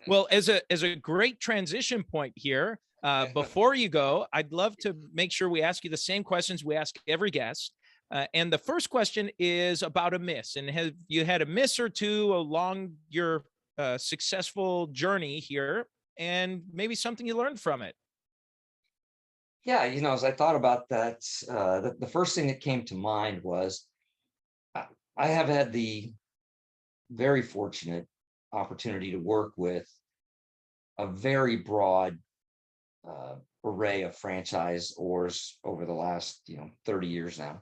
Well, as a great transition point here, before you go, I'd love to make sure we ask you the same questions we ask every guest. And the first question is about a miss. And have you had a miss or two along your successful journey here, and maybe something you learned from it? Yeah, as I thought about that, the first thing that came to mind was I, I have had the very fortunate opportunity to work with a very broad array of franchisors over the last 30 years now.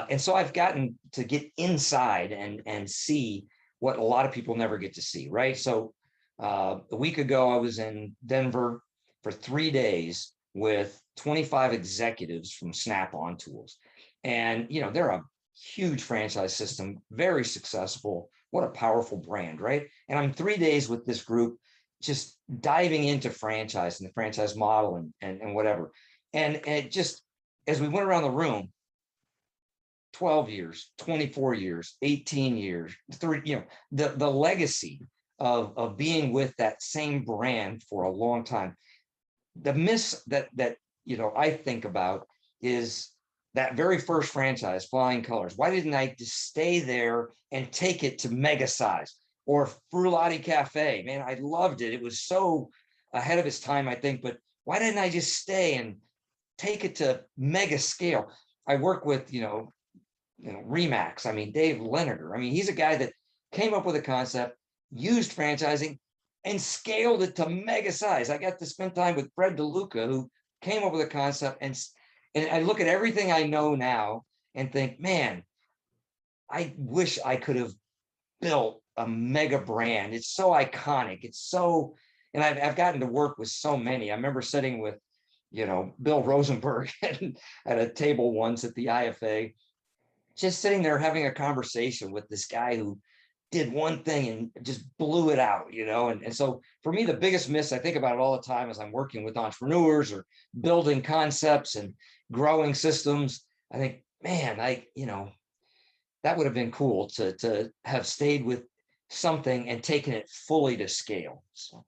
And so I've gotten to get inside and see what a lot of people never get to see, right? So a week ago, I was in Denver for 3 days with 25 executives from Snap-on Tools. And, they're a huge franchise system, very successful. What a powerful brand, right? And I'm 3 days with this group, just diving into franchise and the franchise model and whatever. And it just, as we went around the room, 12 years, 24 years, 18 years, the legacy of being with that same brand for a long time. The miss that I think about is that very first franchise, Flying Colors. Why didn't I just stay there and take it to mega size? Or Frullati Cafe? Man, I loved it. It was so ahead of its time, I think. But why didn't I just stay and take it to mega scale? I work with Remax. I mean, Dave Leonard. I mean, he's a guy that came up with a concept, used franchising, and scaled it to mega size. I got to spend time with Fred DeLuca, who came up with a concept, and I look at everything I know now and think, man, I wish I could have built a mega brand. It's so iconic. It's so, and I've gotten to work with so many. I remember sitting with, Bill Rosenberg at a table once at the IFA, just sitting there having a conversation with this guy who did one thing and just blew it out, and so for me, the biggest miss, I think about it all the time as I'm working with entrepreneurs or building concepts and growing systems. I think, man, that would have been cool to have stayed with something and taken it fully to scale. So